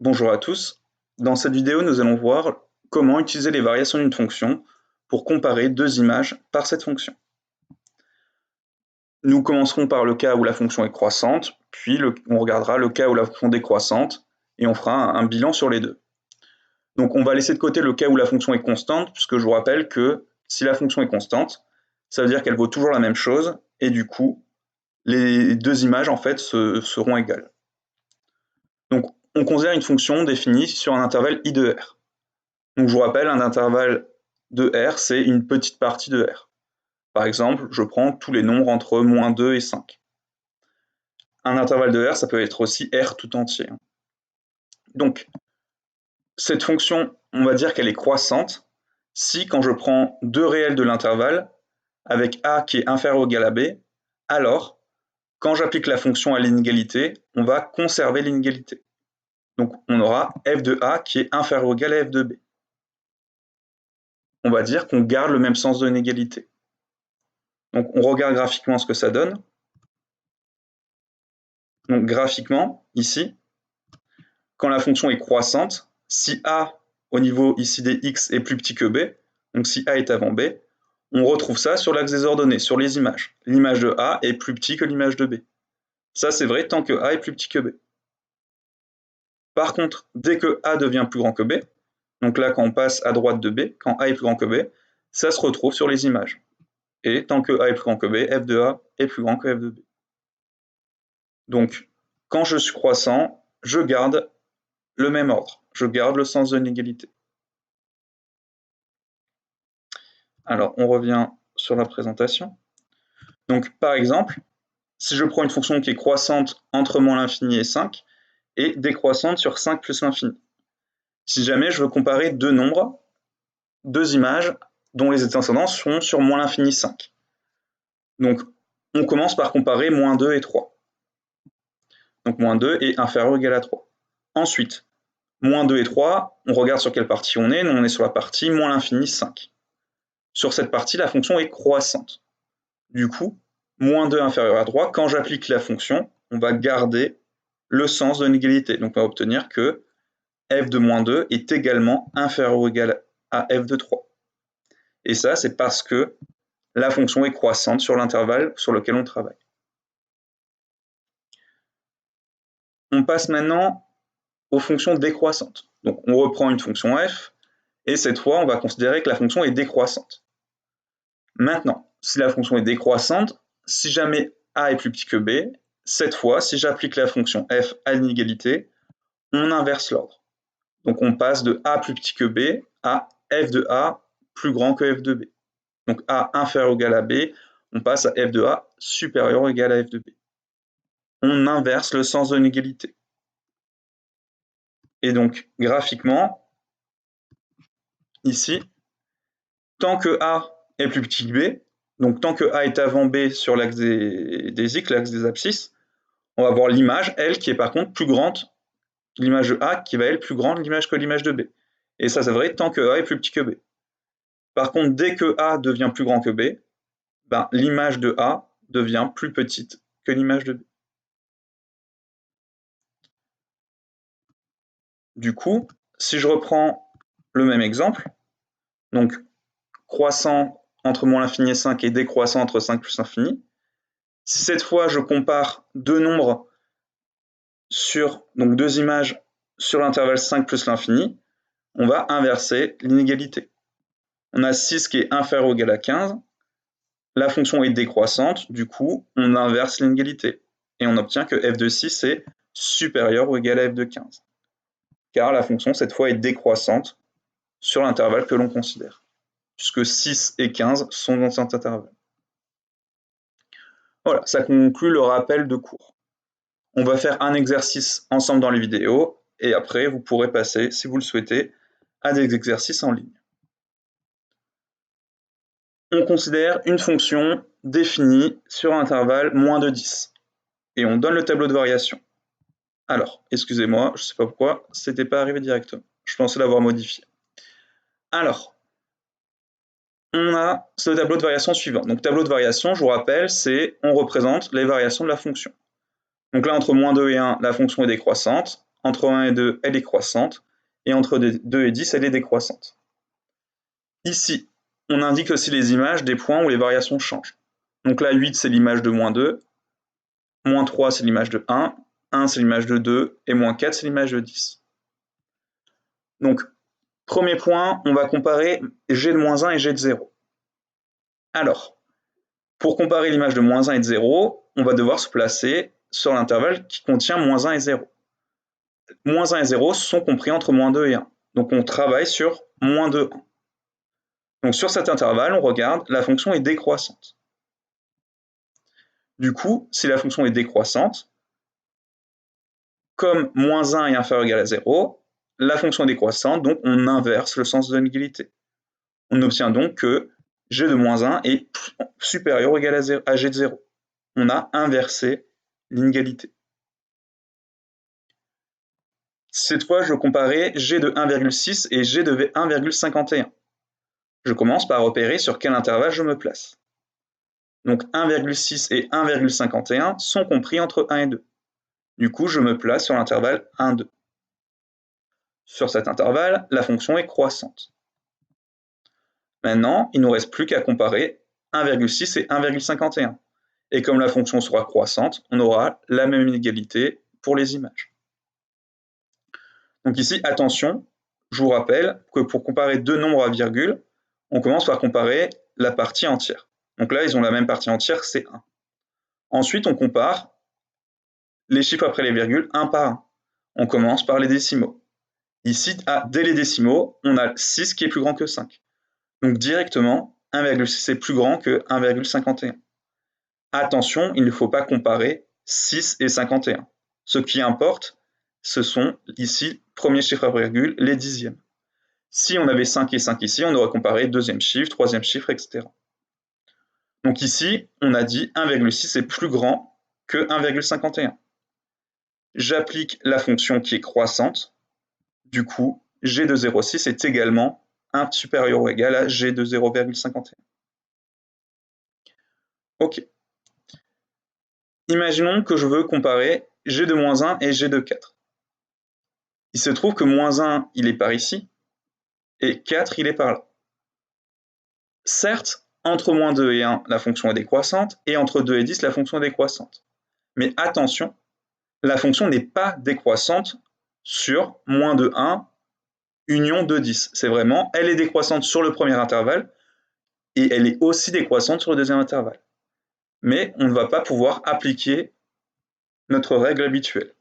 Bonjour à tous. Dans cette vidéo, nous allons voir comment utiliser les variations d'une fonction pour comparer deux images par cette fonction. Nous commencerons par le cas où la fonction est croissante, puis on regardera le cas où la fonction est décroissante, et on fera un bilan sur les deux. Donc on va laisser de côté le cas où la fonction est constante, puisque je vous rappelle que si la fonction est constante, ça veut dire qu'elle vaut toujours la même chose, et du coup, les deux images en fait seront égales. Donc on considère une fonction définie sur un intervalle I de R. Donc je vous rappelle, un intervalle de R, c'est une petite partie de R. Par exemple, je prends tous les nombres entre -2 et 5. Un intervalle de R, ça peut être aussi R tout entier. Donc, cette fonction, on va dire qu'elle est croissante si, quand je prends deux réels de l'intervalle, avec A qui est inférieur ou égal à B, alors, quand j'applique la fonction à l'inégalité, on va conserver l'inégalité. Donc, on aura f de A qui est inférieur ou égal à f de B. On va dire qu'on garde le même sens de l'inégalité. Donc on regarde graphiquement ce que ça donne. Donc graphiquement, ici, quand la fonction est croissante, si A au niveau ici des x est plus petit que B, donc si A est avant B, on retrouve ça sur l'axe des ordonnées, sur les images. L'image de A est plus petit que l'image de B. Ça c'est vrai tant que A est plus petit que B. Par contre, dès que A devient plus grand que B, donc là quand on passe à droite de B, quand A est plus grand que B, ça se retrouve sur les images. Et tant que A est plus grand que B, f de A est plus grand que f de B. Donc, quand je suis croissant, je garde le même ordre, je garde le sens de l'inégalité. Alors, on revient sur la présentation. Donc, par exemple, si je prends une fonction qui est croissante entre moins l'infini et 5, et décroissante sur 5 plus l'infini. Si jamais je veux comparer deux nombres, deux images dont les descendants sont sur moins l'infini 5. Donc, on commence par comparer -2 et 3. Donc, -2 est inférieur ou égal à 3. Ensuite, -2 et 3, on regarde sur quelle partie on est. Nous, on est sur la partie moins l'infini 5. Sur cette partie, la fonction est croissante. Du coup, -2 inférieur à 3, quand j'applique la fonction, on va garder le sens de l'égalité. Donc on va obtenir que f de -2 est également inférieur ou égal à f de 3. Et ça, c'est parce que la fonction est croissante sur l'intervalle sur lequel on travaille. On passe maintenant aux fonctions décroissantes. Donc on reprend une fonction f, et cette fois, on va considérer que la fonction est décroissante. Maintenant, si la fonction est décroissante, si jamais A est plus petit que B, cette fois, si j'applique la fonction f à l'inégalité, on inverse l'ordre. Donc on passe de A plus petit que B à f de A plus grand que f de B. Donc A inférieur ou égal à B, on passe à f de A supérieur ou égal à f de B. On inverse le sens de l'inégalité. Et donc graphiquement, ici, tant que A est plus petit que B, donc tant que A est avant B sur l'axe des x, l'axe des abscisses, on va voir l'image, elle, qui est par contre plus grande, l'image de A qui va être plus grande l'image que l'image de B. Et ça, c'est vrai tant que A est plus petit que B. Par contre, dès que A devient plus grand que B, ben, l'image de A devient plus petite que l'image de B. Du coup, si je reprends le même exemple, donc croissant entre moins l'infini et 5 et décroissant entre 5 plus l'infini, si cette fois je compare deux nombres donc deux images sur l'intervalle 5 plus l'infini, on va inverser l'inégalité. On a 6 qui est inférieur ou égal à 15, la fonction est décroissante, du coup on inverse l'inégalité, et on obtient que f de 6 est supérieur ou égal à f de 15, car la fonction cette fois est décroissante sur l'intervalle que l'on considère, puisque 6 et 15 sont dans cet intervalle. Voilà, ça conclut le rappel de cours. On va faire un exercice ensemble dans les vidéos, et après vous pourrez passer, si vous le souhaitez, à des exercices en ligne. On considère une fonction définie sur un intervalle moins de 10, et on donne le tableau de variation. Alors, excusez-moi, je ne sais pas pourquoi, c'était pas arrivé directement. Je pensais l'avoir modifié. Alors, on a ce tableau de variation suivant. Donc, tableau de variation, je vous rappelle, c'est on représente les variations de la fonction. Donc là, entre -2 et 1, la fonction est décroissante. entre 1 et 2, elle est croissante, et entre 2 et 10, elle est décroissante. Ici, on indique aussi les images des points où les variations changent. Donc là, 8, c'est l'image de moins 2, moins 3, c'est l'image de 1, 1, c'est l'image de 2, et moins 4, c'est l'image de 10. Donc, premier point, on va comparer g de moins 1 et g de 0. Alors, pour comparer l'image de moins 1 et de 0, on va devoir se placer sur l'intervalle qui contient moins 1 et 0. Moins 1 et 0 sont compris entre moins 2 et 1. Donc on travaille sur moins 2, 1. Donc sur cet intervalle, on regarde, la fonction est décroissante. Du coup, si la fonction est décroissante, comme moins 1 est inférieur ou égal à 0, la fonction est décroissante, donc on inverse le sens de l'inégalité. On obtient donc que g de moins 1 est supérieur ou égal à g de 0. On a inversé l'inégalité. Cette fois, je vais comparer g de 1,6 et g de 1,51. Je commence par repérer sur quel intervalle je me place. Donc 1,6 et 1,51 sont compris entre 1 et 2. Du coup, je me place sur l'intervalle 1, 2. Sur cet intervalle, la fonction est croissante. Maintenant, il ne nous reste plus qu'à comparer 1,6 et 1,51. Et comme la fonction sera croissante, on aura la même inégalité pour les images. Donc ici, attention, je vous rappelle que pour comparer deux nombres à virgule, on commence par comparer la partie entière. Donc là, ils ont la même partie entière, c'est 1. Ensuite, on compare les chiffres après les virgules un par un. On commence par les décimaux. Ici, dès les décimaux, on a 6 qui est plus grand que 5. Donc directement, 1,6 est plus grand que 1,51. Attention, il ne faut pas comparer 6 et 51. Ce qui importe, ce sont ici, premier chiffre après virgule, les dixièmes. Si on avait 5 et 5 ici, on aurait comparé deuxième chiffre, troisième chiffre, etc. Donc ici, on a dit 1,6 est plus grand que 1,51. J'applique la fonction qui est croissante. Du coup, g de 0,6 est également supérieur ou égal à g de 0,51. Ok. Imaginons que je veux comparer g de moins 1 et g de 4. Il se trouve que moins 1, il est par ici, et 4, il est par là. Certes, entre moins 2 et 1, la fonction est décroissante, et entre 2 et 10, la fonction est décroissante. Mais attention, la fonction n'est pas décroissante sur moins de 1 union de 10. C'est vraiment, elle est décroissante sur le premier intervalle, et elle est aussi décroissante sur le deuxième intervalle. Mais on ne va pas pouvoir appliquer notre règle habituelle.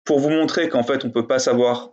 Pour vous montrer qu'en fait on ne peut pas savoir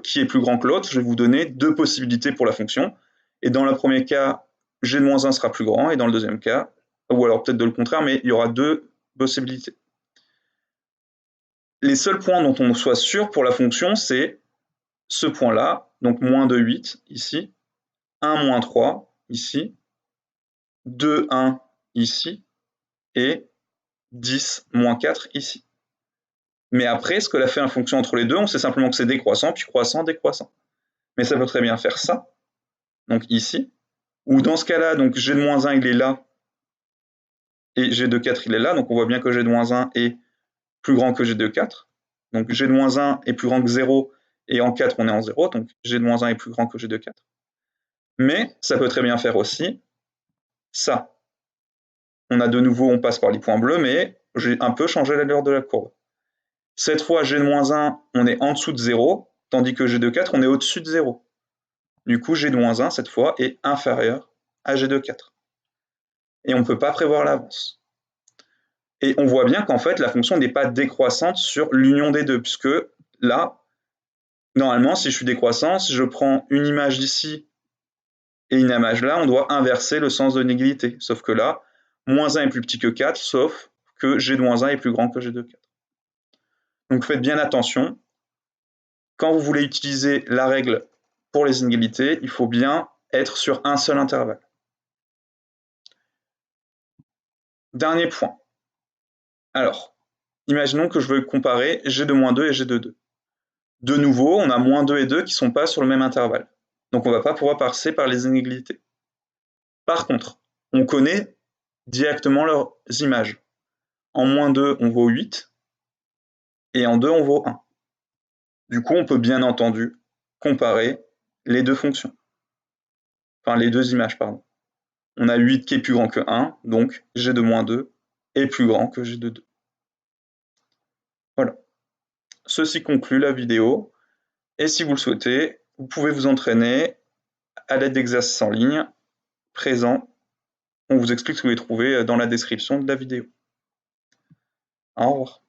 qui est plus grand que l'autre, je vais vous donner deux possibilités pour la fonction. Et dans le premier cas, g de moins 1 sera plus grand, et dans le deuxième cas, ou alors peut-être de le contraire, mais il y aura deux possibilités. Les seuls points dont on soit sûr pour la fonction, c'est ce point-là, donc moins 2, 8 ici, 1, moins 3 ici, 2, 1 ici, et 10, moins 4 ici. Mais après, ce que l'a fait la fonction entre les deux, on sait simplement que c'est décroissant, puis croissant, décroissant. Mais ça peut très bien faire ça, donc ici, ou dans ce cas-là, donc g de moins 1 il est là, et g de 4 il est là, donc on voit bien que g de moins 1 est plus grand que g de 4. Donc g de moins 1 est plus grand que 0, et en 4 on est en 0, donc g de moins 1 est plus grand que g de 4. Mais ça peut très bien faire aussi ça. On a de nouveau, on passe par les points bleus, mais j'ai un peu changé l'allure de la courbe. Cette fois, g de moins 1, on est en dessous de 0, tandis que g de 4, on est au-dessus de 0. Du coup, g de moins 1, cette fois, est inférieur à g de 4. Et on ne peut pas prévoir l'avance. Et on voit bien qu'en fait, la fonction n'est pas décroissante sur l'union des deux, puisque là, normalement, si je suis décroissant, si je prends une image d'ici et une image là, on doit inverser le sens de l'inégalité. Sauf que là, moins 1 est plus petit que 4, sauf que g de moins 1 est plus grand que g de 4. Donc faites bien attention. Quand vous voulez utiliser la règle pour les inégalités, il faut bien être sur un seul intervalle. Dernier point. Alors, imaginons que je veux comparer g de moins 2 et g de 2. De nouveau, on a moins 2 et 2 qui ne sont pas sur le même intervalle. Donc on ne va pas pouvoir passer par les inégalités. Par contre, on connaît directement leurs images. En moins 2, on vaut 8. et en 2 on vaut 1. Du coup, on peut bien entendu comparer les deux fonctions. Enfin, les deux images, pardon. On a 8 qui est plus grand que 1, donc g de moins 2 est plus grand que g de 2. Voilà. Ceci conclut la vidéo, et si vous le souhaitez, vous pouvez vous entraîner à l'aide d'exercices en ligne présents. On vous explique ce que vous pouvez trouver dans la description de la vidéo. Au revoir.